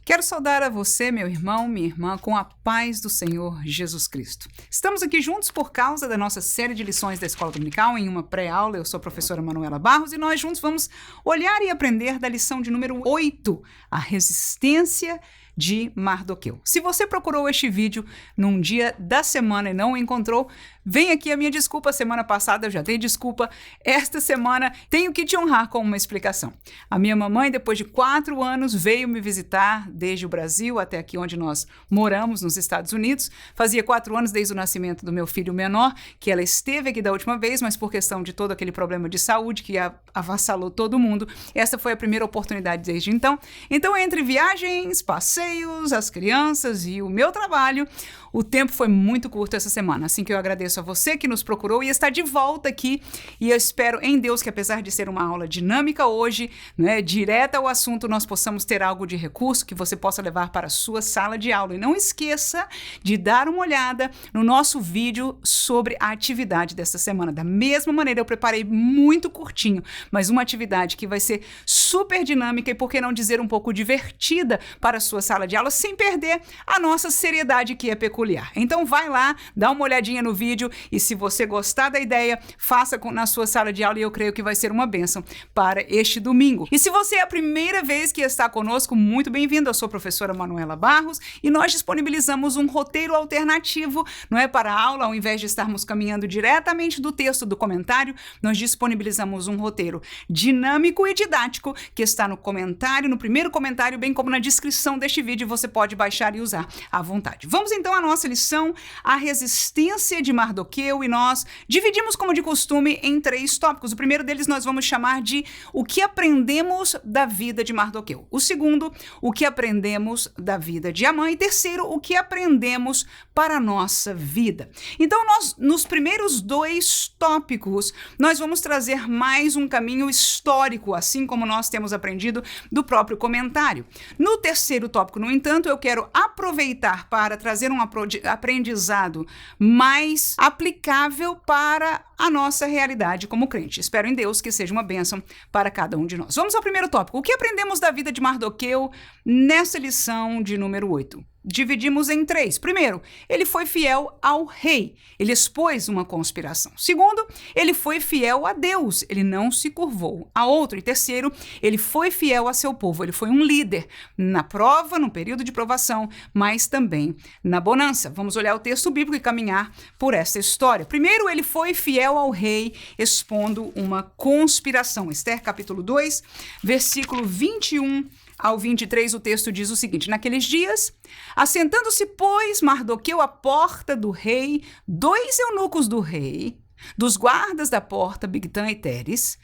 Quero saudar a você, meu irmão, minha irmã, com a paz do Senhor Jesus Cristo. Estamos aqui juntos por causa da nossa série de lições da Escola Dominical, em uma pré-aula. Eu sou a professora Manuela Barros e nós juntos vamos olhar e aprender da lição de número 8, a resistência de Mardoqueu. Se você procurou este vídeo num dia da semana e não o encontrou, vem aqui a minha desculpa. Semana passada eu já dei desculpa. Esta semana tenho que te honrar com uma explicação. A minha mamãe, depois de 4 anos, veio me visitar desde o Brasil até aqui onde nós moramos, nos Estados Unidos. Fazia 4 anos desde o nascimento do meu filho menor, que ela esteve aqui da última vez, mas por questão de todo aquele problema de saúde que avassalou todo mundo, essa foi a primeira oportunidade desde então. Então, entre viagens, passeios, as crianças e o meu trabalho, o tempo foi muito curto essa semana. Assim que eu agradeço a você que nos procurou e está de volta aqui. E eu espero em Deus que, apesar de ser uma aula dinâmica hoje, né, direta ao assunto, nós possamos ter algo de recurso que você possa levar para a sua sala de aula. E não esqueça de dar uma olhada no nosso vídeo sobre a atividade desta semana. Da mesma maneira, eu preparei muito curtinho, mas uma atividade que vai ser super dinâmica e, por que não dizer, um pouco divertida para a sua sala de aula, sem perder a nossa seriedade que é peculiar. Então vai lá, dá uma olhadinha no vídeo e se você gostar da ideia, faça na sua sala de aula e eu creio que vai ser uma bênção para este domingo. E se você é a primeira vez que está conosco, muito bem-vindo. Eu sou a professora Manuela Barros e nós disponibilizamos um roteiro alternativo, não é, para a aula. Ao invés de estarmos caminhando diretamente do texto do comentário, nós disponibilizamos um roteiro dinâmico e didático que está no comentário, no primeiro comentário, bem como na descrição deste vídeo. Você pode baixar e usar à vontade. Vamos então à nossa lição, a resistência de Mardoqueu, e nós dividimos, como de costume, em 3 tópicos. O primeiro deles nós vamos chamar de o que aprendemos da vida de Mardoqueu. O segundo, o que aprendemos da vida de Amã. E terceiro, o que aprendemos para a nossa vida. Então, nos primeiros 2 tópicos, nós vamos trazer mais um caminho histórico, assim como nós temos aprendido do próprio comentário. No terceiro tópico, no entanto, eu quero aproveitar para trazer um aprendizado mais aplicável para a nossa realidade como crente. Espero em Deus que seja uma bênção para cada um de nós. Vamos ao primeiro tópico. O que aprendemos da vida de Mardoqueu nessa lição de número 8? Dividimos em 3. Primeiro, ele foi fiel ao rei. Ele expôs uma conspiração. Segundo, ele foi fiel a Deus. Ele não se curvou a outro. E terceiro, ele foi fiel a seu povo. Ele foi um líder na prova, no período de provação, mas também na bonança. Vamos olhar o texto bíblico e caminhar por essa história. Primeiro, ele foi fiel ao rei, expondo uma conspiração. Esther, capítulo 2, versículo 21 ao 23, o texto diz o seguinte: naqueles dias, assentando-se, pois, Mardoqueu à porta do rei, 2 eunucos do rei, dos guardas da porta, Bigtã e Teres,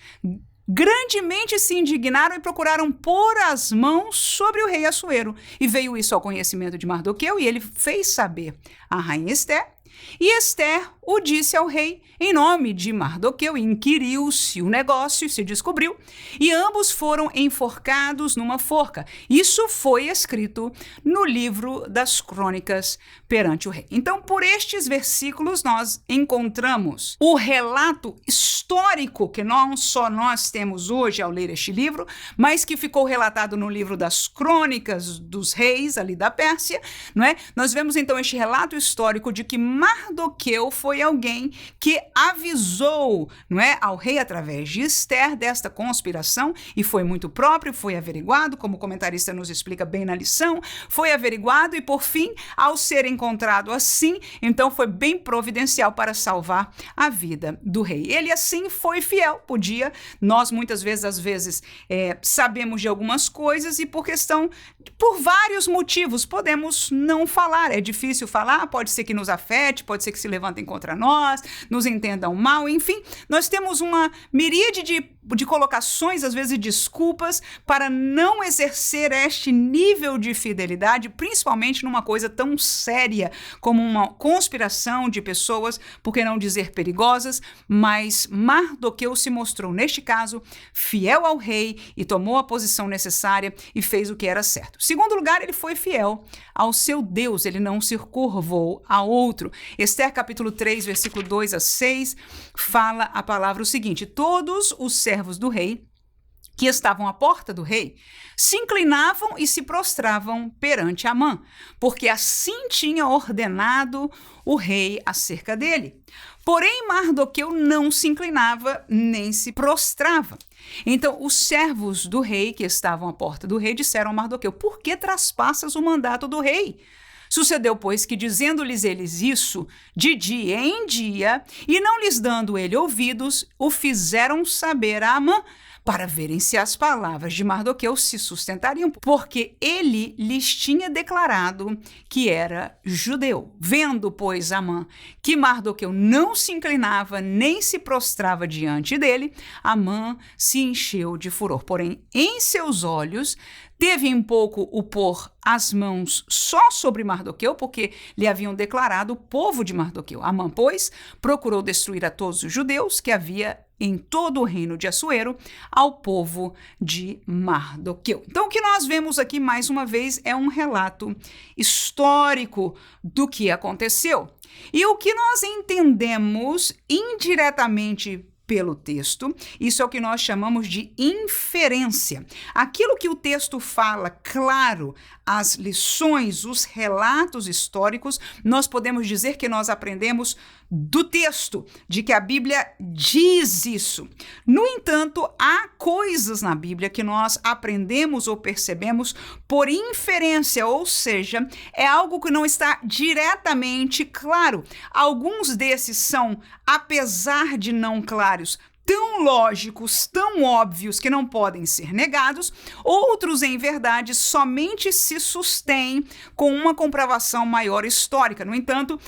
grandemente se indignaram e procuraram pôr as mãos sobre o rei Assuero. E veio isso ao conhecimento de Mardoqueu, e ele fez saber à rainha Esther. E Esther o disse ao rei em nome de Mardoqueu, e inquiriu-se o negócio, se descobriu, e ambos foram enforcados numa forca. Isso foi escrito no livro das crônicas perante o rei. Então, por estes versículos, nós encontramos o relato histórico que não só nós temos hoje ao ler este livro, mas que ficou relatado no livro das crônicas dos reis, ali da Pérsia, não é? Nós vemos então este relato histórico de que Mardoqueu foi alguém que avisou, não é, ao rei através de Esther desta conspiração, e foi muito próprio, foi averiguado, como o comentarista nos explica bem na lição, foi averiguado e, por fim, ao ser encontrado assim, então foi bem providencial para salvar a vida do rei. Ele assim foi fiel. Nós muitas vezes, sabemos de algumas coisas e por vários motivos, podemos não falar. É difícil falar, pode ser que nos afete, pode ser que se levantem contra nós, nos entendam mal, enfim, nós temos uma miríade de colocações, às vezes desculpas, para não exercer este nível de fidelidade, principalmente numa coisa tão séria como uma conspiração de pessoas, por que não dizer perigosas, mas Mardoqueu se mostrou, neste caso, fiel ao rei e tomou a posição necessária e fez o que era certo. Segundo lugar, ele foi fiel ao seu Deus, ele não se curvou a outro. Esther, capítulo 3, versículo 2 a 6, fala a palavra o seguinte: todos os servos do rei que estavam à porta do rei, se inclinavam e se prostravam perante Amã, porque assim tinha ordenado o rei acerca dele. Porém, Mardoqueu não se inclinava nem se prostrava. Então, os servos do rei que estavam à porta do rei disseram a Mardoqueu: por que traspassas o mandato do rei? Sucedeu, pois, que dizendo-lhes eles isso de dia em dia, e não lhes dando ele ouvidos, o fizeram saber a Amã, para verem se as palavras de Mardoqueu se sustentariam, porque ele lhes tinha declarado que era judeu. Vendo, pois, Amã que Mardoqueu não se inclinava nem se prostrava diante dele, Amã se encheu de furor. Porém, em seus olhos teve em pouco o pôr as mãos só sobre Mardoqueu, porque lhe haviam declarado o povo de Mardoqueu. Amã, pois, procurou destruir a todos os judeus que havia em todo o reino de Assuero, ao povo de Mardoqueu. Então, o que nós vemos aqui, mais uma vez, é um relato histórico do que aconteceu. E o que nós entendemos indiretamente pelo texto, isso é o que nós chamamos de inferência. Aquilo que o texto fala, claro, as lições, os relatos históricos, nós podemos dizer que nós aprendemos do texto, de que a Bíblia diz isso. No entanto, há coisas na Bíblia que nós aprendemos ou percebemos por inferência, ou seja, é algo que não está diretamente claro. Alguns desses são, apesar de não claros, tão lógicos, tão óbvios que não podem ser negados, outros, em verdade, somente se sustêm com uma comprovação maior histórica. No entanto,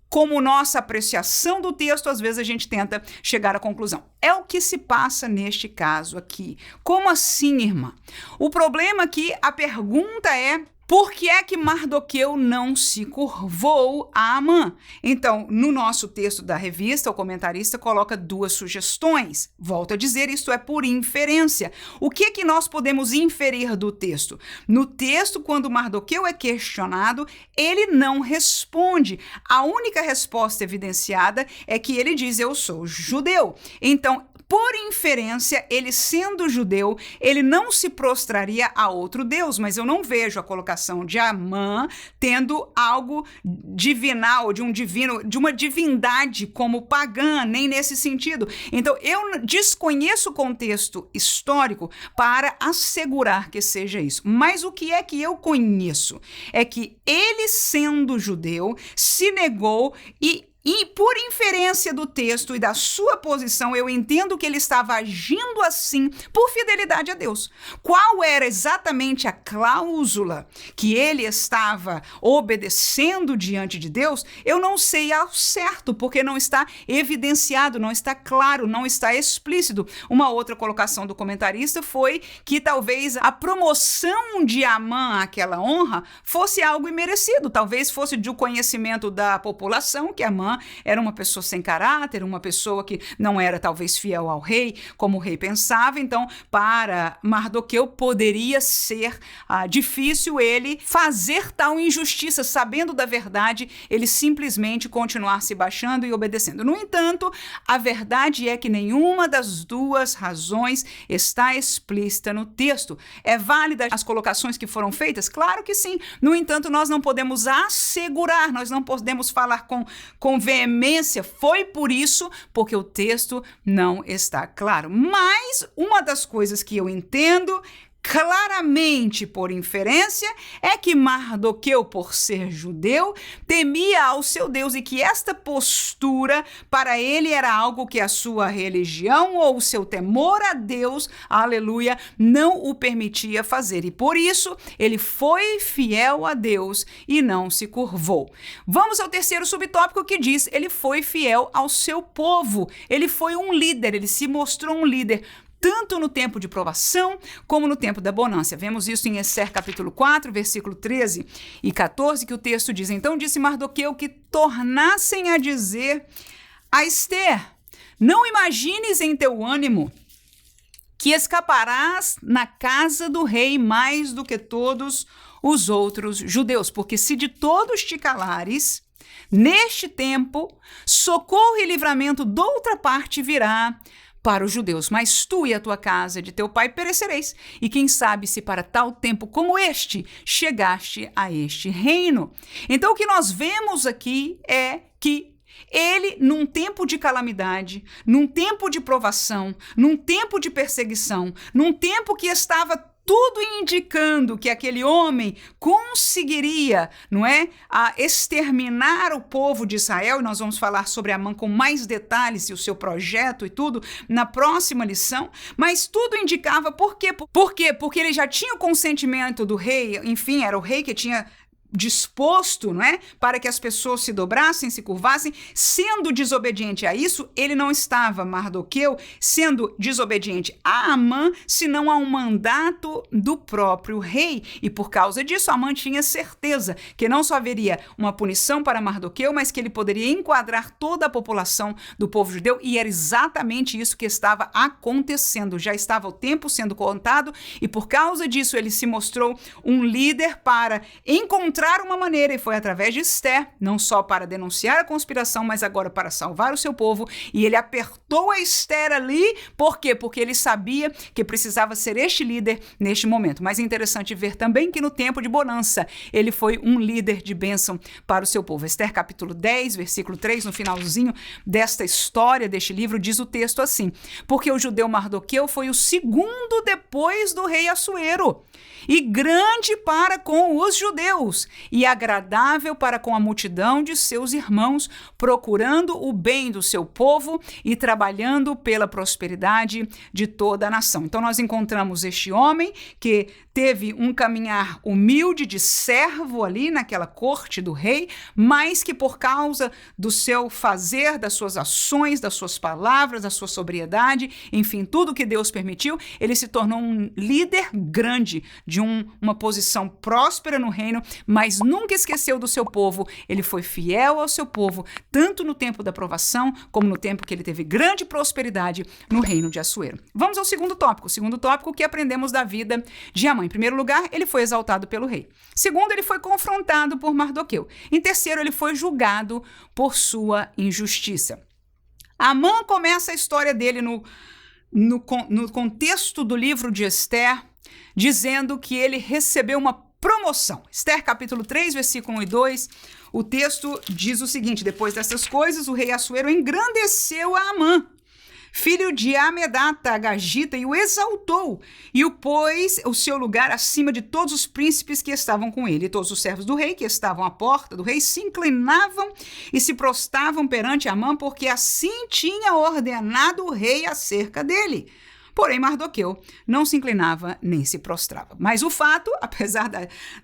como nossa apreciação do texto, às vezes a gente tenta chegar à conclusão. É o que se passa neste caso aqui. Como assim, irmã? O problema aqui, a pergunta é: por que é que Mardoqueu não se curvou a Amã? Então, no nosso texto da revista, o comentarista coloca duas sugestões. Volto a dizer, isto é por inferência. O que é que nós podemos inferir do texto? No texto, quando Mardoqueu é questionado, ele não responde. A única resposta evidenciada é que ele diz: eu sou judeu. Então, por inferência, ele sendo judeu, ele não se prostraria a outro Deus, mas eu não vejo a colocação de Amã tendo algo divinal, de um divino, de uma divindade como pagã, nem nesse sentido. Então, eu desconheço o contexto histórico para assegurar que seja isso. Mas o que é que eu conheço? É que ele, sendo judeu, se negou e por inferência do texto e da sua posição, eu entendo que ele estava agindo assim por fidelidade a Deus. Qual era exatamente a cláusula que ele estava obedecendo diante de Deus? Eu não sei ao certo, porque não está evidenciado, não está claro, não está explícito. Uma outra colocação do comentarista foi que talvez a promoção de Amã àquela honra fosse algo imerecido, talvez fosse de um conhecimento da população que Amã era uma pessoa sem caráter, uma pessoa que não era talvez fiel ao rei, como o rei pensava. Então, para Mardoqueu poderia ser difícil ele fazer tal injustiça, sabendo da verdade, ele simplesmente continuar se baixando e obedecendo. No entanto, a verdade é que nenhuma das duas razões está explícita no texto. É válida as colocações que foram feitas? Claro que sim. No entanto, nós não podemos assegurar, nós não podemos falar com veemência, foi por isso, porque o texto não está claro. Mas uma das coisas que eu entendo claramente por inferência é que Mardoqueu, por ser judeu, temia ao seu Deus e que esta postura para ele era algo que a sua religião ou o seu temor a Deus, aleluia, não o permitia fazer. E por isso ele foi fiel a Deus e não se curvou. Vamos ao terceiro subtópico que diz: ele foi fiel ao seu povo. Ele foi um líder, ele se mostrou um líder, tanto no tempo de provação como no tempo da bonança. Vemos isso em Ester capítulo 4, versículo 13 e 14, que o texto diz: então disse Mardoqueu que tornassem a dizer a Ester: não imagines em teu ânimo que escaparás na casa do rei mais do que todos os outros judeus, porque se de todos te calares, neste tempo, socorro e livramento de outra parte virá para os judeus, mas tu e a tua casa de teu pai perecereis. E quem sabe se para tal tempo como este chegaste a este reino. Então o que nós vemos aqui é que ele, num tempo de calamidade, num tempo de provação, num tempo de perseguição, num tempo que estava tudo indicando que aquele homem conseguiria, não é, exterminar o povo de Israel, e nós vamos falar sobre Amã com mais detalhes e o seu projeto e tudo na próxima lição, mas tudo indicava por quê? Por quê? Porque ele já tinha o consentimento do rei, enfim, era o rei que tinha disposto, não é, para que as pessoas se dobrassem, se curvassem. Sendo desobediente a isso, ele não estava, Mardoqueu, sendo desobediente a Amã, senão a um mandato do próprio rei. E por causa disso, Amã tinha certeza que não só haveria uma punição para Mardoqueu, mas que ele poderia enquadrar toda a população do povo judeu, e era exatamente isso que estava acontecendo. Já estava o tempo sendo contado, e por causa disso ele se mostrou um líder para encontrar uma maneira, e foi através de Ester, não só para denunciar a conspiração, mas agora para salvar o seu povo. E ele apertou a Ester ali, por quê? Porque ele sabia que precisava ser este líder neste momento. Mas é interessante ver também que no tempo de bonança, ele foi um líder de bênção para o seu povo. Ester capítulo 10, versículo 3, no finalzinho desta história, deste livro, diz o texto assim: porque o judeu Mardoqueu foi o segundo depois do rei Assuero, e grande para com os judeus, e agradável para com a multidão de seus irmãos, procurando o bem do seu povo e trabalhando pela prosperidade de toda a nação. Então nós encontramos este homem que teve um caminhar humilde de servo ali naquela corte do rei, mas que por causa do seu fazer, das suas ações, das suas palavras, da sua sobriedade, enfim, tudo que Deus permitiu, ele se tornou um líder grande de uma posição próspera no reino, mas nunca esqueceu do seu povo. Ele foi fiel ao seu povo, tanto no tempo da provação, como no tempo que ele teve grande prosperidade no reino de Assuero. Vamos ao segundo tópico. O segundo tópico que aprendemos da vida de Amã. Em primeiro lugar, ele foi exaltado pelo rei. Segundo, ele foi confrontado por Mardoqueu. Em terceiro, ele foi julgado por sua injustiça. Amã começa a história dele no contexto do livro de Ester, dizendo que ele recebeu uma promoção. Ester capítulo 3, versículo 1 e 2, o texto diz o seguinte: depois dessas coisas, o rei Assuero engrandeceu a Amã, filho de Amedata, Agagita, e o exaltou, e o pôs o seu lugar acima de todos os príncipes que estavam com ele. E todos os servos do rei que estavam à porta do rei se inclinavam e se prostravam perante Amã, porque assim tinha ordenado o rei acerca dele. Porém, Mardoqueu não se inclinava nem se prostrava. Mas o fato, apesar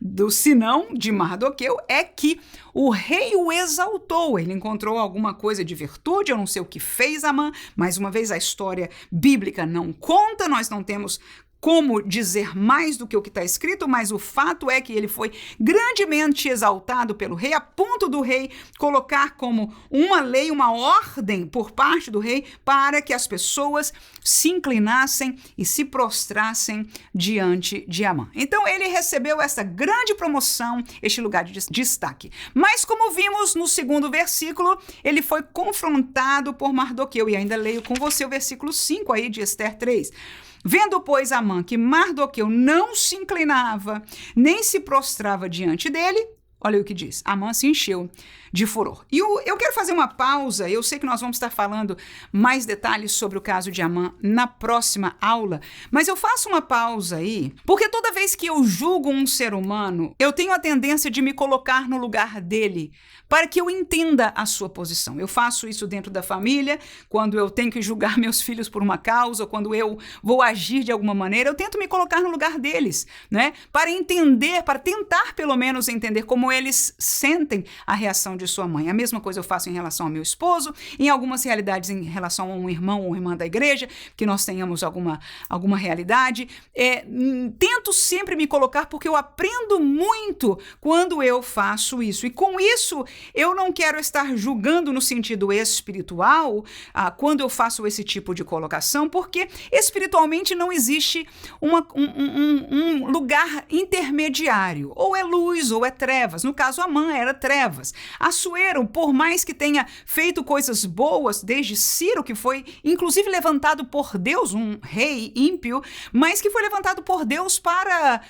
do sinão de Mardoqueu, é que o rei o exaltou. Ele encontrou alguma coisa de virtude, eu não sei o que fez Amã. Mais uma vez, a história bíblica não conta, nós não temos como dizer mais do que o que está escrito, mas o fato é que ele foi grandemente exaltado pelo rei, a ponto do rei colocar como uma lei, uma ordem por parte do rei, para que as pessoas se inclinassem e se prostrassem diante de Amã. Então ele recebeu essa grande promoção, este lugar de destaque. Mas como vimos no segundo versículo, ele foi confrontado por Mardoqueu, e ainda leio com você o versículo 5 aí de Ester 3. Vendo, pois, Amã que Mardoqueu não se inclinava, nem se prostrava diante dele, olha o que diz, Amã se encheu de furor. E eu quero fazer uma pausa, eu sei que nós vamos estar falando mais detalhes sobre o caso de Amã na próxima aula, mas eu faço uma pausa aí, porque toda vez que eu julgo um ser humano, eu tenho a tendência de me colocar no lugar dele, para que eu entenda a sua posição. Eu faço isso dentro da família, quando eu tenho que julgar meus filhos por uma causa, ou quando eu vou agir de alguma maneira, eu tento me colocar no lugar deles, né? Para entender, para tentar pelo menos entender como eles sentem a reação de sua mãe. A mesma coisa eu faço em relação ao meu esposo, em algumas realidades em relação a um irmão ou uma irmã da igreja, que nós tenhamos alguma realidade. Tento sempre me colocar, porque eu aprendo muito quando eu faço isso. E com isso, eu não quero estar julgando no sentido espiritual quando eu faço esse tipo de colocação, porque espiritualmente não existe um lugar intermediário. Ou é luz ou é trevas. trevas. No caso, Amã era trevas. Assuero, por mais que tenha feito coisas boas, desde Ciro, que foi inclusive levantado por Deus, um rei ímpio, mas que foi levantado por Deus para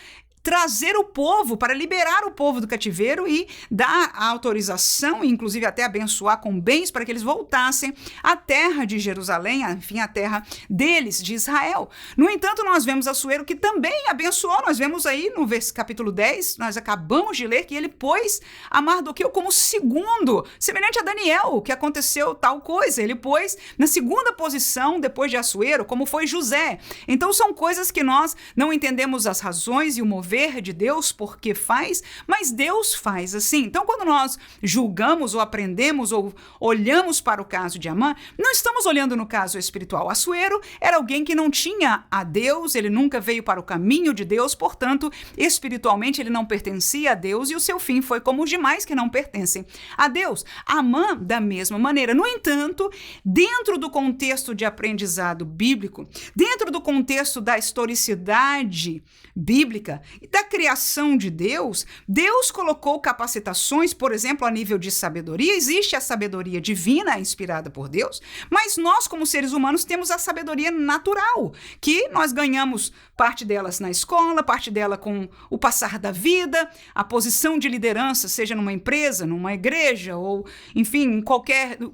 trazer o povo, para liberar o povo do cativeiro e dar a autorização, inclusive até abençoar com bens para que eles voltassem à terra de Jerusalém, enfim, à terra deles, de Israel. No entanto, nós vemos Assuero que também abençoou, nós vemos aí no capítulo 10, nós acabamos de ler que ele pôs a Mardoqueu como segundo, semelhante a Daniel, que aconteceu tal coisa, ele pôs na segunda posição, depois de Assuero, como foi José. Então são coisas que nós não entendemos as razões e o mover de Deus porque faz, mas Deus faz assim. Então, quando nós julgamos ou aprendemos ou olhamos para o caso de Amã, não estamos olhando no caso espiritual. Assuero era alguém que não tinha a Deus, ele nunca veio para o caminho de Deus, portanto, espiritualmente ele não pertencia a Deus e o seu fim foi como os demais que não pertencem a Deus. Amã, da mesma maneira. No entanto, dentro do contexto de aprendizado bíblico, dentro do contexto da historicidade bíblica, da criação de Deus, Deus colocou capacitações, por exemplo, a nível de sabedoria. Existe a sabedoria divina inspirada por Deus, mas nós, como seres humanos, temos a sabedoria natural, que nós ganhamos parte delas na escola, parte dela com o passar da vida, a posição de liderança, seja numa empresa, numa igreja, ou, enfim,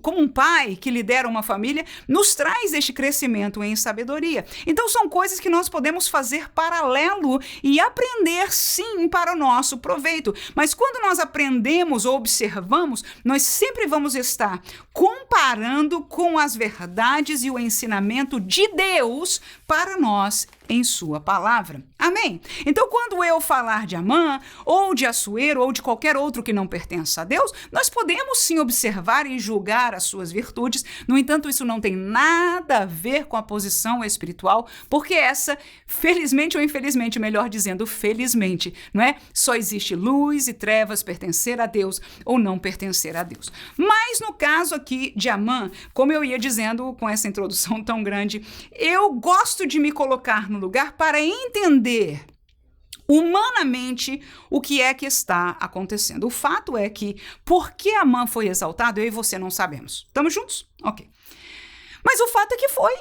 como um pai que lidera uma família, nos traz este crescimento em sabedoria. Então, são coisas que nós podemos fazer paralelo e aprender sim para o nosso proveito. Mas quando nós aprendemos ou observamos, nós sempre vamos estar comparando com as verdades e o ensinamento de Deus para nós em sua palavra. Amém? Então, quando eu falar de Amã, ou de Assuero, ou de qualquer outro que não pertença a Deus, nós podemos sim observar e julgar as suas virtudes. No entanto, isso não tem nada a ver com a posição espiritual, porque essa, felizmente ou infelizmente, melhor dizendo, felizmente, não é? Só existe luz e trevas, pertencer a Deus ou não pertencer a Deus. Mas no caso aqui de Amã, como eu ia dizendo com essa introdução tão grande, eu gosto de me colocar no lugar para entender humanamente o que é que está acontecendo. O fato é que, por que Amã foi exaltado, eu e você não sabemos. Estamos juntos? Ok. Mas o fato é que foi.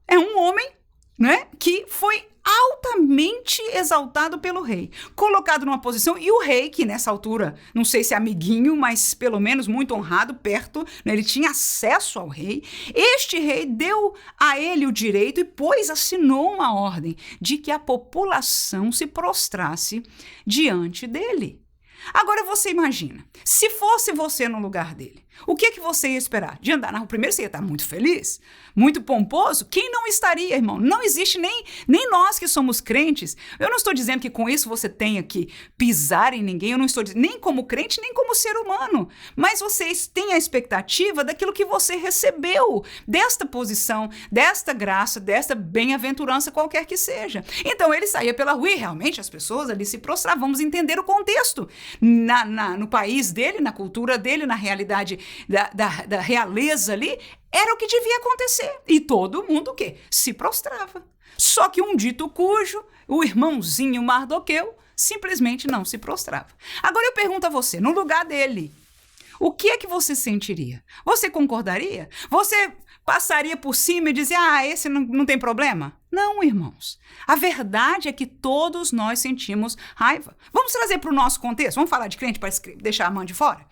É um homem, né, que foi altamente exaltado pelo rei, colocado numa posição, e o rei, que nessa altura, não sei se é amiguinho, mas pelo menos muito honrado, perto, né, ele tinha acesso ao rei, este rei deu a ele o direito e assinou uma ordem de que a população se prostrasse diante dele. Agora você imagina, se fosse você no lugar dele, o que você ia esperar? De andar na rua? Primeiro você ia estar muito feliz, muito pomposo. Quem não estaria, irmão? Não existe nem nós que somos crentes. Eu não estou dizendo que com isso você tenha que pisar em ninguém. Eu não estou dizendo nem como crente, nem como ser humano. Mas vocês têm a expectativa daquilo que você recebeu, desta posição, desta graça, desta bem-aventurança, qualquer que seja. Então ele saía pela rua e realmente as pessoas ali se prostravam. Vamos entender o contexto. No país dele, na cultura dele, na realidade da realeza ali, era o que devia acontecer. E todo mundo o quê? Se prostrava. Só que um dito cujo, o irmãozinho Mardoqueu, simplesmente não se prostrava. Agora eu pergunto a você, no lugar dele, o que é que você sentiria? Você concordaria? Você passaria por cima e dizia, esse não tem problema? Não, irmãos. A verdade é que todos nós sentimos raiva. Vamos trazer para o nosso contexto? Vamos falar de crente para deixar a mão de fora?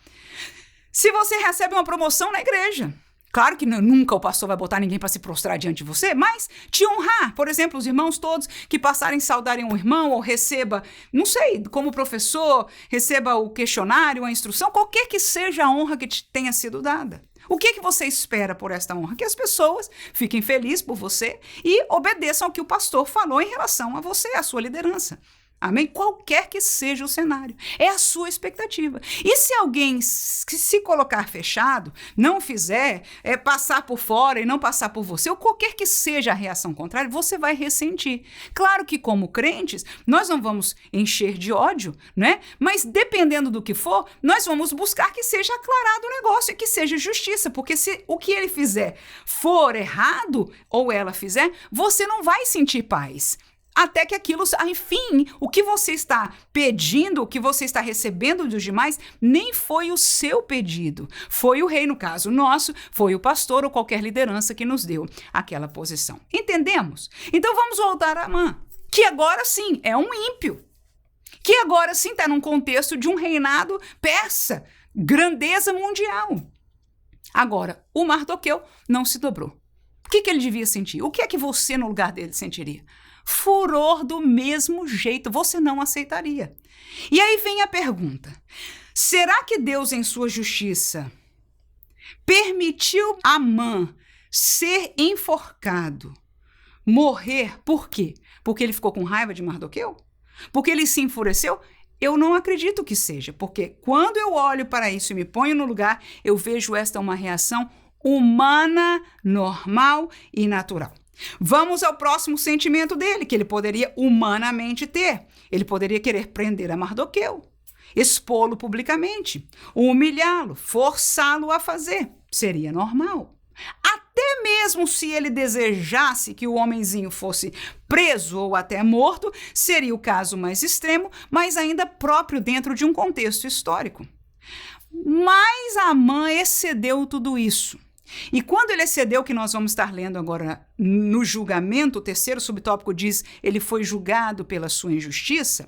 Se você recebe uma promoção na igreja, claro que nunca o pastor vai botar ninguém para se prostrar diante de você, mas te honrar. Por exemplo, os irmãos todos que passarem saudarem um irmão ou receba, não sei, como professor, receba o questionário, a instrução, qualquer que seja a honra que te tenha sido dada. O que você espera por esta honra? Que as pessoas fiquem felizes por você e obedeçam ao que o pastor falou em relação a você, à sua liderança. Amém? Qualquer que seja o cenário. É a sua expectativa. E se alguém se colocar fechado, não fizer, passar por fora e não passar por você, ou qualquer que seja a reação contrária, você vai ressentir. Claro que como crentes, nós não vamos encher de ódio, né? Mas dependendo do que for, nós vamos buscar que seja aclarado o negócio e que seja justiça. Porque se o que ele fizer for errado, ou ela fizer, você não vai sentir paz. até que aquilo, enfim, o que você está pedindo, o que você está recebendo dos demais, nem foi o seu pedido. Foi o rei, no caso nosso, foi o pastor ou qualquer liderança que nos deu aquela posição. Entendemos? Então vamos voltar a Amã, que agora sim é um ímpio, que agora sim está num contexto de um reinado persa, grandeza mundial. Agora, o Mardoqueu não se dobrou. O que ele devia sentir? O que é que você, no lugar dele, sentiria? Furor do mesmo jeito, você não aceitaria. E aí vem a pergunta: será que Deus, em sua justiça, permitiu Amã ser enforcado, morrer? Por quê? Porque ele ficou com raiva de Mardoqueu? Porque ele se enfureceu? Eu não acredito que seja, porque quando eu olho para isso e me ponho no lugar, eu vejo esta uma reação humana, normal e natural. Vamos ao próximo sentimento dele, que ele poderia humanamente ter. Ele poderia querer prender a Mardoqueu, expô-lo publicamente, humilhá-lo, forçá-lo a fazer. Seria normal. Até mesmo se ele desejasse que o homenzinho fosse preso ou até morto, seria o caso mais extremo, mas ainda próprio dentro de um contexto histórico. Mas Amã excedeu tudo isso. E quando ele excedeu, que nós vamos estar lendo agora no julgamento, o terceiro subtópico diz, ele foi julgado pela sua injustiça,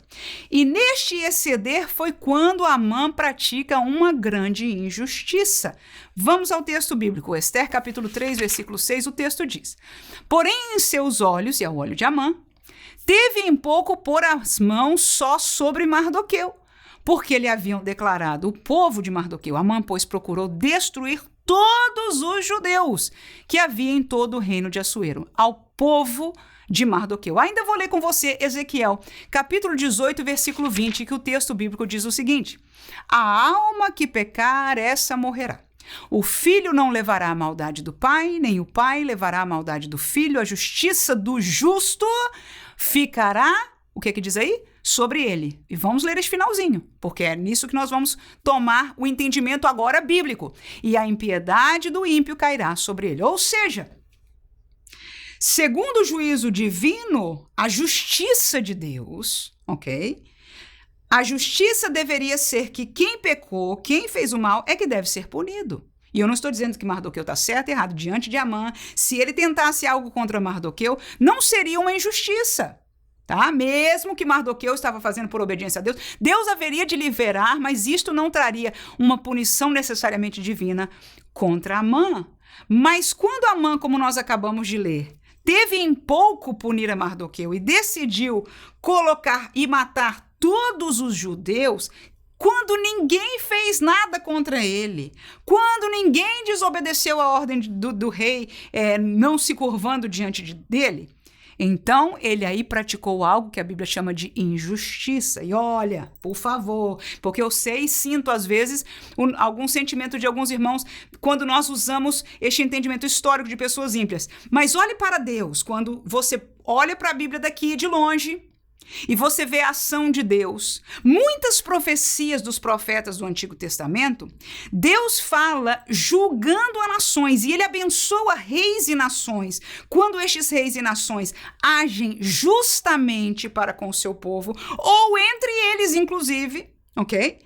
e neste exceder foi quando Amã pratica uma grande injustiça. Vamos ao texto bíblico, Ester capítulo 3, versículo 6, o texto diz: porém em seus olhos, e ao olho de Amã, teve em pouco pôr as mãos só sobre Mardoqueu, porque lhe haviam declarado o povo de Mardoqueu. Amã, pois, procurou destruir todos os judeus que havia em todo o reino de Assuero, ao povo de Mardoqueu. Ainda vou ler com você Ezequiel, capítulo 18, versículo 20, que o texto bíblico diz o seguinte: a alma que pecar, essa morrerá. O filho não levará a maldade do pai, nem o pai levará a maldade do filho. A justiça do justo ficará, o que diz aí? Sobre ele. E vamos ler esse finalzinho, porque é nisso que nós vamos tomar o entendimento agora bíblico. E a impiedade do ímpio cairá sobre ele. Ou seja, segundo o juízo divino, a justiça de Deus, ok? A justiça deveria ser que quem pecou, quem fez o mal, é que deve ser punido. E eu não estou dizendo que Mardoqueu está certo ou errado. Diante de Amã, se ele tentasse algo contra Mardoqueu, não seria uma injustiça. Tá? Mesmo que Mardoqueu estava fazendo por obediência a Deus, Deus haveria de liberar, mas isto não traria uma punição necessariamente divina contra Amã. Mas quando Amã, como nós acabamos de ler, teve em pouco punir a Mardoqueu e decidiu colocar e matar todos os judeus, quando ninguém fez nada contra ele, quando ninguém desobedeceu a ordem do rei, não se curvando diante dele, então, ele aí praticou algo que a Bíblia chama de injustiça. E olha, por favor, porque eu sei e sinto às vezes algum sentimento de alguns irmãos quando nós usamos este entendimento histórico de pessoas ímpias. Mas olhe para Deus, quando você olha para a Bíblia daqui de longe e você vê a ação de Deus, muitas profecias dos profetas do Antigo Testamento, Deus fala julgando as nações e ele abençoa reis e nações quando estes reis e nações agem justamente para com o seu povo, ou entre eles inclusive, ok?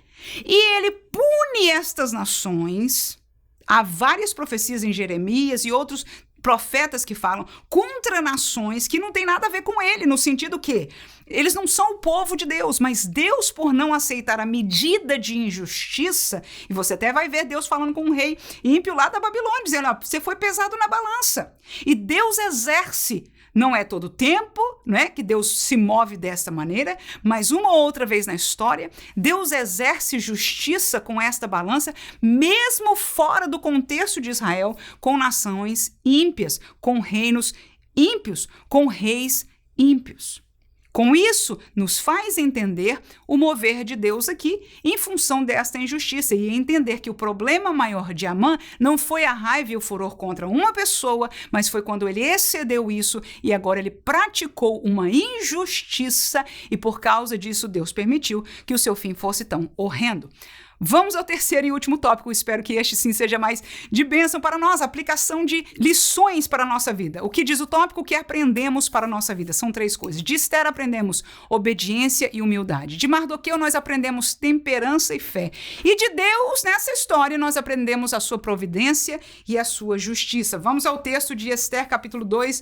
E ele pune estas nações. Há várias profecias em Jeremias e outros profetas que falam contra nações que não tem nada a ver com ele, no sentido que eles não são o povo de Deus, mas Deus, por não aceitar a medida de injustiça, e você até vai ver Deus falando com um rei ímpio lá da Babilônia, dizendo, você foi pesado na balança. E Deus exerce, não é todo tempo, né, que Deus se move desta maneira, mas uma ou outra vez na história, Deus exerce justiça com esta balança, mesmo fora do contexto de Israel, com nações ímpias, com reinos ímpios, com reis ímpios. Com isso, nos faz entender o mover de Deus aqui em função desta injustiça e entender que o problema maior de Amã não foi a raiva e o furor contra uma pessoa, mas foi quando ele excedeu isso e agora ele praticou uma injustiça e por causa disso Deus permitiu que o seu fim fosse tão horrendo. Vamos ao terceiro e último tópico. Espero que este sim seja mais de bênção para nós. Aplicação de lições para a nossa vida. O que diz o tópico? O que aprendemos para a nossa vida? São 3 coisas. De Esther aprendemos obediência e humildade. De Mardoqueu nós aprendemos temperança e fé. E de Deus, nessa história, nós aprendemos a sua providência e a sua justiça. Vamos ao texto de Esther, capítulo 2,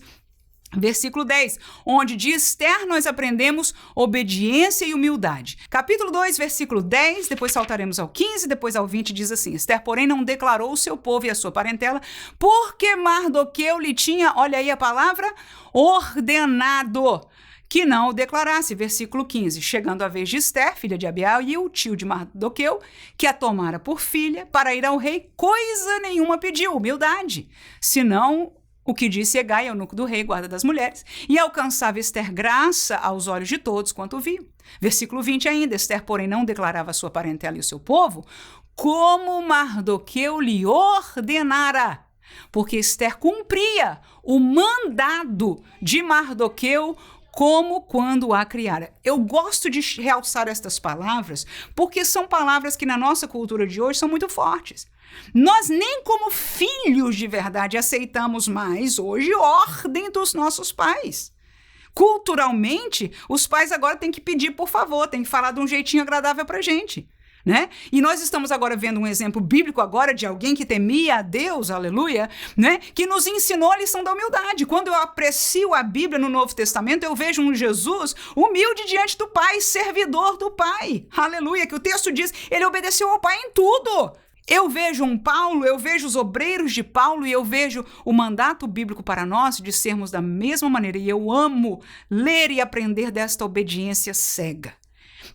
versículo 10, onde de Esther nós aprendemos obediência e humildade. Capítulo 2, versículo 10, depois saltaremos ao 15, depois ao 20, diz assim: Esther, porém, não declarou o seu povo e a sua parentela, porque Mardoqueu lhe tinha, olha aí a palavra, ordenado que não o declarasse. Versículo 15, chegando a vez de Esther, filha de Abiail, tio de Mardoqueu, que a tomara por filha, para ir ao rei, coisa nenhuma pediu, humildade, senão o que disse Hegai, eunuco do rei, guarda das mulheres, e alcançava Esther graça aos olhos de todos quanto viam. Versículo 20 ainda, Esther, porém, não declarava a sua parentela e o seu povo, como Mardoqueu lhe ordenara, porque Esther cumpria o mandado de Mardoqueu como quando a criara. Eu gosto de realçar estas palavras, porque são palavras que na nossa cultura de hoje são muito fortes. Nós nem como filhos de verdade aceitamos mais hoje ordem dos nossos pais. Culturalmente, os pais agora têm que pedir por favor, têm que falar de um jeitinho agradável pra gente, né? E nós estamos agora vendo um exemplo bíblico agora de alguém que temia a Deus, aleluia, né? Que nos ensinou a lição da humildade. Quando eu aprecio a Bíblia no Novo Testamento, eu vejo um Jesus humilde diante do Pai, servidor do Pai, aleluia, que o texto diz, ele obedeceu ao Pai em tudo. Eu vejo um Paulo, eu vejo os obreiros de Paulo e eu vejo o mandato bíblico para nós de sermos da mesma maneira. E eu amo ler e aprender desta obediência cega,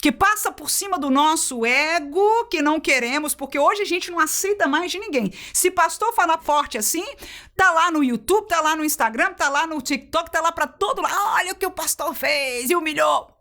que passa por cima do nosso ego, que não queremos, porque hoje a gente não aceita mais de ninguém. Se pastor falar forte assim, tá lá no YouTube, tá lá no Instagram, tá lá no TikTok, tá lá para todo lado. Olha o que o pastor fez e humilhou.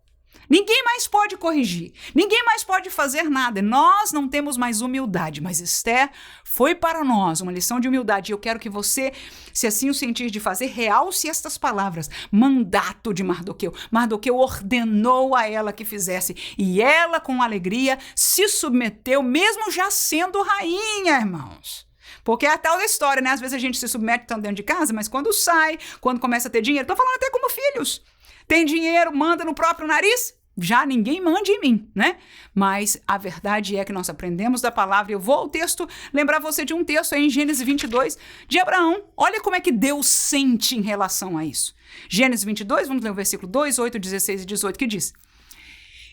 Ninguém mais pode corrigir, ninguém mais pode fazer nada. Nós não temos mais humildade, mas Esther foi para nós uma lição de humildade. Eu quero que você, se assim o sentir de fazer, realce estas palavras. Mandato de Mardoqueu. Mardoqueu ordenou a ela que fizesse e ela, com alegria, se submeteu, mesmo já sendo rainha, irmãos. Porque é a tal da história, né? Às vezes a gente se submete estando dentro de casa, mas quando sai, quando começa a ter dinheiro, tô falando até como filhos. Tem dinheiro, manda no próprio nariz? Já ninguém manda em mim, né? Mas a verdade é que nós aprendemos da palavra. Eu vou ao texto, lembrar você de um texto aí em Gênesis 22, de Abraão. Olha como é que Deus sente em relação a isso. Gênesis 22, vamos ler o versículo 2, 8, 16 e 18, que diz: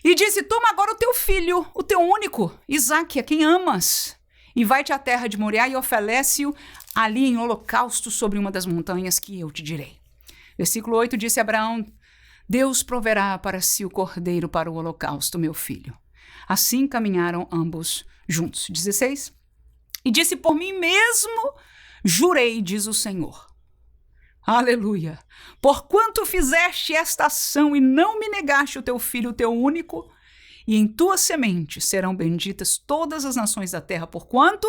E disse, toma agora o teu filho, o teu único, Isaque, a quem amas, e vai-te à terra de Moriá e oferece-o ali em holocausto sobre uma das montanhas que eu te direi. Versículo 8, disse Abraão, Deus proverá para si o cordeiro para o holocausto, meu filho. Assim caminharam ambos juntos. 16. E disse, por mim mesmo jurei, diz o Senhor. Aleluia. Porquanto fizeste esta ação e não me negaste o teu filho, o teu único, e em tua semente serão benditas todas as nações da terra, porquanto,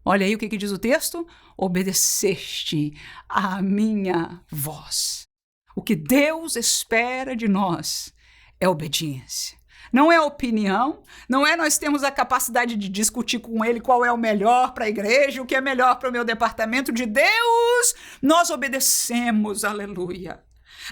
olha aí o que diz o texto, obedeceste à minha voz. O que Deus espera de nós é obediência. Não é opinião, não é nós temos a capacidade de discutir com ele qual é o melhor para a igreja, o que é melhor para o meu departamento. De Deus, nós obedecemos, aleluia.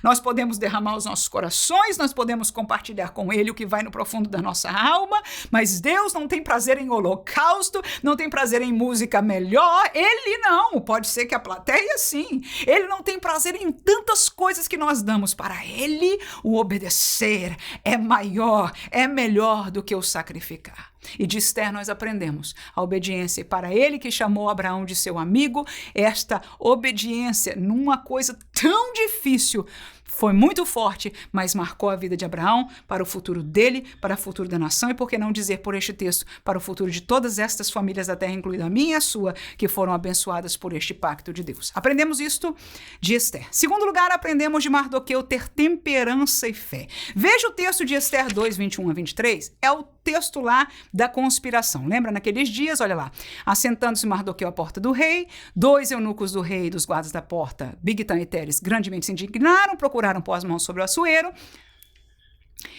Nós podemos derramar os nossos corações, nós podemos compartilhar com ele o que vai no profundo da nossa alma, mas Deus não tem prazer em holocausto, não tem prazer em música melhor, ele não, pode ser que a plateia sim, ele não tem prazer em tantas coisas que nós damos para ele. O obedecer é maior, é melhor do que o sacrificar. E de Esther nós aprendemos a obediência, e para ele que chamou Abraão de seu amigo, esta obediência numa coisa tão difícil foi muito forte, mas marcou a vida de Abraão para o futuro dele, para o futuro da nação e, por que não dizer por este texto, para o futuro de todas estas famílias da terra, incluindo a minha e a sua, que foram abençoadas por este pacto de Deus. Aprendemos isto de Esther. Segundo lugar, aprendemos de Mardoqueu ter temperança e fé. Veja o texto de Esther 2, 21 a 23, é o texto lá da conspiração. Lembra naqueles dias, olha lá, assentando-se Mardoqueu à porta do rei, 2 eunucos do rei e dos guardas da porta, Bigtan e Teres, grandemente se indignaram, procuraram pôr as mãos sobre o açoeiro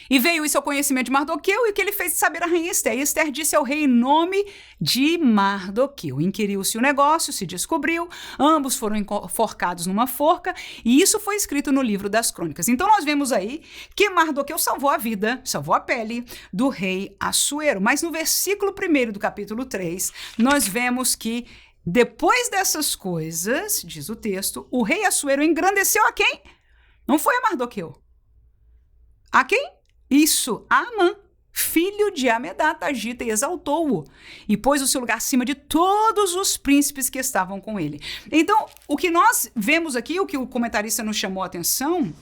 E veio isso ao conhecimento de Mardoqueu, e o que ele fez saber a rainha Ester. E Ester disse ao rei em nome de Mardoqueu. Inquiriu-se o negócio, se descobriu, ambos foram enforcados numa forca, e isso foi escrito no livro das crônicas. Então nós vemos aí que Mardoqueu salvou a vida, salvou a pele do rei Assuero. Mas no versículo 1 do capítulo 3, nós vemos que depois dessas coisas, diz o texto, o rei Assuero engrandeceu a quem? Não foi a Mardoqueu. A quem? Isso, a Amã, filho de Amedata, agita e exaltou-o, e pôs o seu lugar acima de todos os príncipes que estavam com ele. Então, o que nós vemos aqui, o que o comentarista nos chamou a atenção,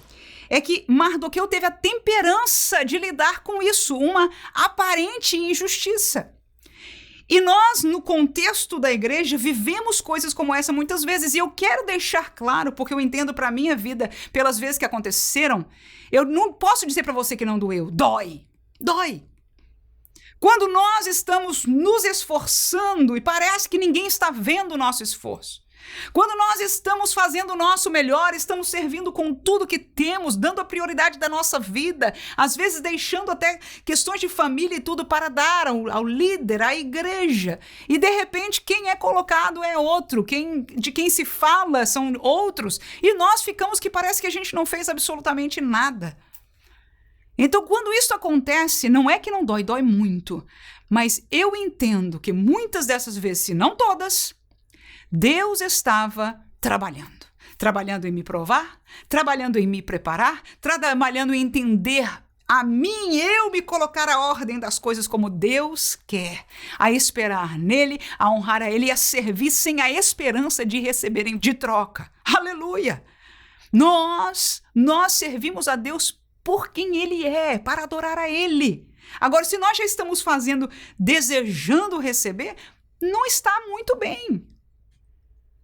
é que Mardoqueu teve a temperança de lidar com isso, uma aparente injustiça. E nós, no contexto da igreja, vivemos coisas como essa muitas vezes. E eu quero deixar claro, porque eu entendo para a minha vida, pelas vezes que aconteceram, eu não posso dizer para você que não doeu. Dói. Dói. Quando nós estamos nos esforçando e parece que ninguém está vendo o nosso esforço. Quando nós estamos fazendo o nosso melhor, estamos servindo com tudo que temos, dando a prioridade da nossa vida, às vezes deixando até questões de família e tudo para dar ao líder, à igreja. E de repente quem é colocado é outro, de quem se fala são outros, e nós ficamos que parece que a gente não fez absolutamente nada. Então, quando isso acontece, não é que não dói, dói muito, mas eu entendo que muitas dessas vezes, se não todas, Deus estava trabalhando em me provar, trabalhando em me preparar, trabalhando em entender a mim, eu me colocar a ordem das coisas como Deus quer, a esperar nele, a honrar a ele e a servir sem a esperança de receberem de troca. Aleluia! Nós servimos a Deus por quem ele é, para adorar a ele. Agora, se nós já estamos fazendo, desejando receber, não está muito bem.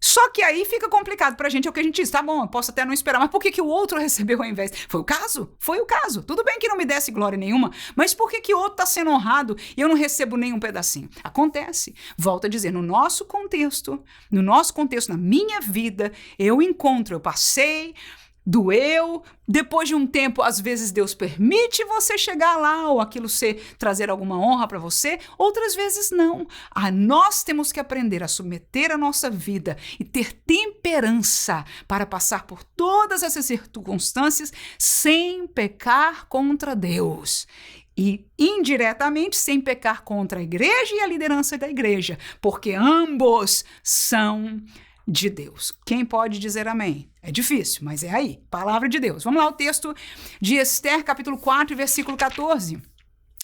Só que aí fica complicado pra gente, é o que a gente diz, tá bom, eu posso até não esperar, mas por que o outro recebeu ao invés? Foi o caso? Foi o caso. Tudo bem que não me desse glória nenhuma, mas por que o outro tá sendo honrado e eu não recebo nem um pedacinho? Acontece. Volto a dizer, no nosso contexto, na minha vida, eu passei, doeu, depois de um tempo, às vezes Deus permite você chegar lá ou aquilo trazer alguma honra para você, outras vezes não. Nós temos que aprender a submeter a nossa vida e ter temperança para passar por todas essas circunstâncias sem pecar contra Deus. E indiretamente sem pecar contra a igreja e a liderança da igreja, porque ambos são de Deus. Quem pode dizer amém? É difícil, mas é aí. Palavra de Deus. Vamos lá, o texto de Ester, capítulo 4, versículo 14.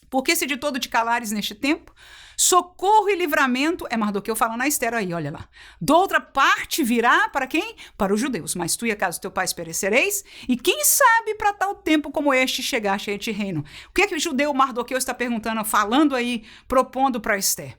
Porque se de todo te calares neste tempo, socorro e livramento, é Mardoqueu falando a Ester aí, olha lá. Doutra parte virá para quem? Para os judeus. Mas tu e a casa do teu pai perecereis, e quem sabe para tal tempo como este chegaste a este reino. O que é que o judeu Mardoqueu está perguntando, falando aí, propondo para Ester?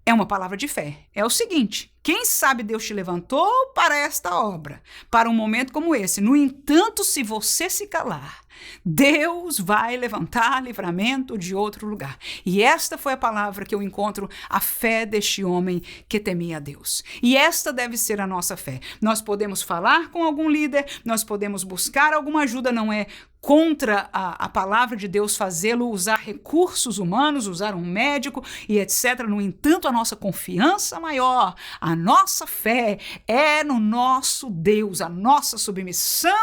É uma palavra de fé. É o seguinte, quem sabe Deus te levantou para esta obra, para um momento como esse. No entanto, se você se calar, Deus vai levantar livramento de outro lugar. E esta foi a palavra que eu encontro, a fé deste homem que temia a Deus. E esta deve ser a nossa fé. Nós podemos falar com algum líder, nós podemos buscar alguma ajuda, não é contra a palavra de Deus fazê-lo usar recursos humanos, usar um médico e etc. No entanto, a nossa confiança maior, a nossa fé é no nosso Deus, a nossa submissão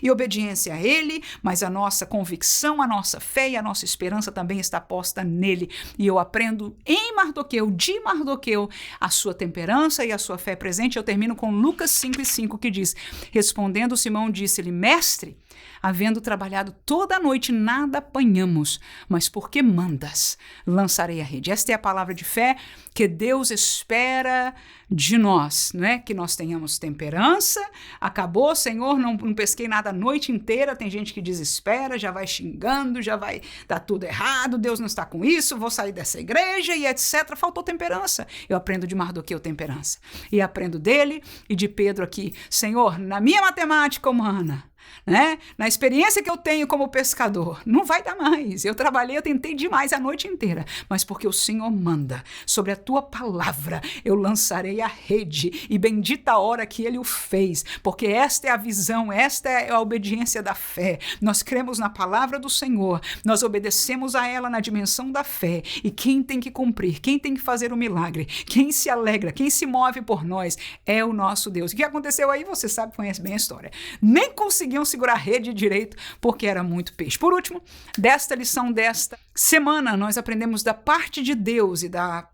e obediência a ele, mas a nossa convicção, a nossa fé e a nossa esperança também está posta nele. E eu aprendo em Mardoqueu, de Mardoqueu, a sua temperança e a sua fé presente. Eu termino com Lucas 5:5, que diz, respondendo Simão disse-lhe, mestre, havendo trabalhado toda a noite, nada apanhamos, mas porque mandas, lançarei a rede. Esta é a palavra de fé que Deus espera de nós, não é? Que nós tenhamos temperança. Acabou, Senhor, não pesquei nada a noite inteira. Tem gente que desespera, já vai xingando, já vai dar tudo errado, Deus não está com isso, vou sair dessa igreja e etc. Faltou temperança. Eu aprendo de Mardoqueu temperança. E aprendo dele e de Pedro aqui. Senhor, na minha matemática humana, né? Na experiência que eu tenho como pescador, não vai dar mais. Eu trabalhei, eu tentei demais a noite inteira, mas porque o Senhor manda, sobre a tua palavra, eu lançarei a rede, e bendita a hora que ele o fez, porque esta é a visão, esta é a obediência da fé. Nós cremos na palavra do Senhor, nós obedecemos a ela na dimensão da fé, e quem tem que cumprir, quem tem que fazer o milagre, quem se alegra, quem se move por nós, é o nosso Deus. O que aconteceu aí, você sabe, conhece bem a história. Nem conseguiam segurar a rede direito, porque era muito peixe. Por último, desta lição desta semana, nós aprendemos da parte de Deus e da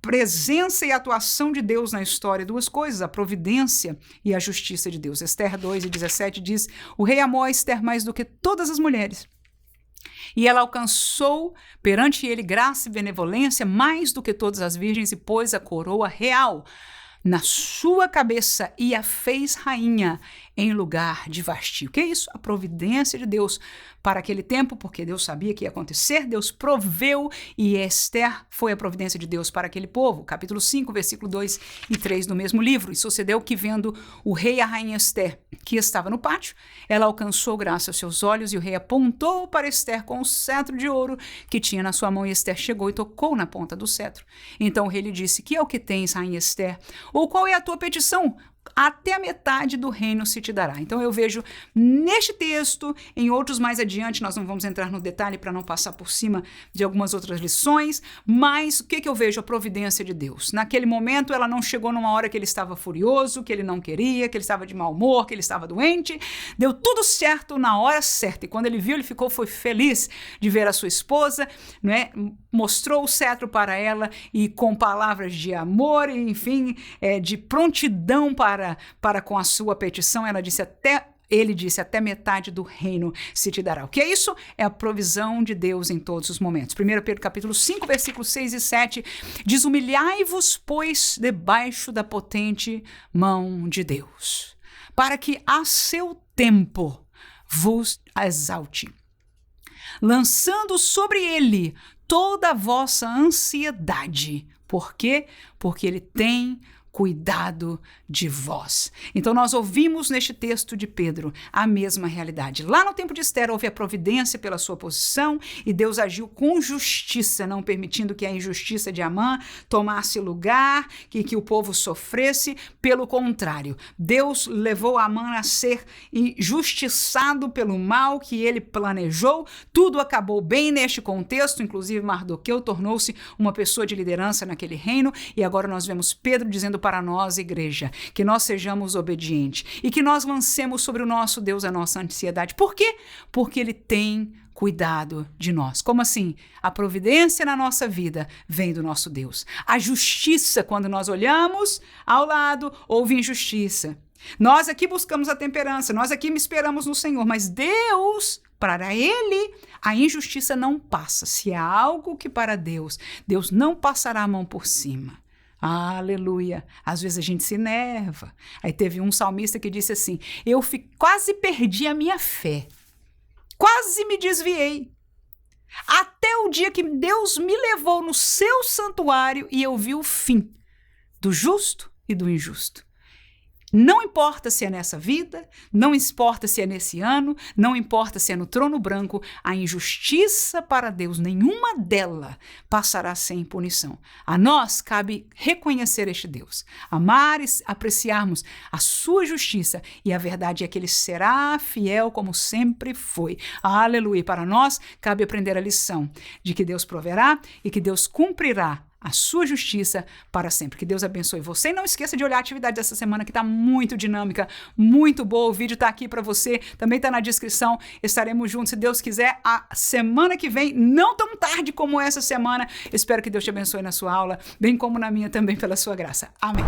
presença e atuação de Deus na história, duas coisas, a providência e a justiça de Deus. Esther 2:17 diz: o rei amou a Esther mais do que todas as mulheres, e ela alcançou perante ele graça e benevolência mais do que todas as virgens, e pôs a coroa real na sua cabeça e a fez rainha em lugar de Vasti. O que é isso? A providência de Deus para aquele tempo, porque Deus sabia que ia acontecer, Deus proveu, e Esther foi a providência de Deus para aquele povo. Capítulo 5, versículo 2 e 3 do mesmo livro. E sucedeu que, vendo o rei e a rainha Esther, que estava no pátio, ela alcançou graça aos seus olhos, e o rei apontou para Esther com o cetro de ouro que tinha na sua mão, e Esther chegou e tocou na ponta do cetro. Então o rei lhe disse: que é o que tens, rainha Esther? Ou qual é a tua petição? Até a metade do reino se te dará. Então eu vejo neste texto, em outros mais adiante, nós não vamos entrar no detalhe para não passar por cima de algumas outras lições, mas o que eu vejo? A providência de Deus. Naquele momento ela não chegou numa hora que ele estava furioso, que ele não queria, que ele estava de mau humor, que ele estava doente. Deu tudo certo na hora certa, e quando ele viu, ele foi feliz de ver a sua esposa, né? Mostrou o cetro para ela, e com palavras de amor, e, enfim, de prontidão para com a sua petição, ele disse: até metade do reino se te dará. O que é isso? É a provisão de Deus em todos os momentos. 1 Pedro capítulo 5, versículos 6 e 7 diz: humilhai-vos, pois, debaixo da potente mão de Deus, para que a seu tempo vos exalte, lançando sobre ele toda a vossa ansiedade. Por quê? Porque ele tem cuidado de vós. Então nós ouvimos neste texto de Pedro a mesma realidade. Lá no tempo de Esther houve a providência pela sua posição, e Deus agiu com justiça, não permitindo que a injustiça de Amã tomasse lugar, que o povo sofresse. Pelo contrário, Deus levou Amã a ser injustiçado pelo mal que ele planejou. Tudo acabou bem neste contexto, inclusive Mardoqueu tornou-se uma pessoa de liderança naquele reino, e agora nós vemos Pedro dizendo para nós, igreja, que nós sejamos obedientes e que nós lancemos sobre o nosso Deus a nossa ansiedade. Por quê? Porque ele tem cuidado de nós. Como assim? A providência na nossa vida vem do nosso Deus. A justiça, quando nós olhamos ao lado, houve injustiça. Nós aqui buscamos a temperança, nós aqui esperamos no Senhor, mas Deus, para ele, a injustiça não passa. Se há algo que para Deus não passará a mão por cima. Aleluia. Às vezes a gente se enerva. Aí teve um salmista que disse assim: eu quase perdi a minha fé, quase me desviei, até o dia que Deus me levou no seu santuário e eu vi o fim do justo e do injusto. Não importa se é nessa vida, não importa se é nesse ano, não importa se é no trono branco, a injustiça para Deus, nenhuma dela passará sem punição. A nós cabe reconhecer este Deus, amar e apreciarmos a sua justiça, e a verdade é que ele será fiel como sempre foi. Aleluia! Para nós cabe aprender a lição de que Deus proverá e que Deus cumprirá a sua justiça para sempre. Que Deus abençoe você. E não esqueça de olhar a atividade dessa semana, que está muito dinâmica, muito boa. O vídeo está aqui para você, também está na descrição. Estaremos juntos, se Deus quiser, a semana que vem, não tão tarde como essa semana. Espero que Deus te abençoe na sua aula, bem como na minha também, pela sua graça. Amém.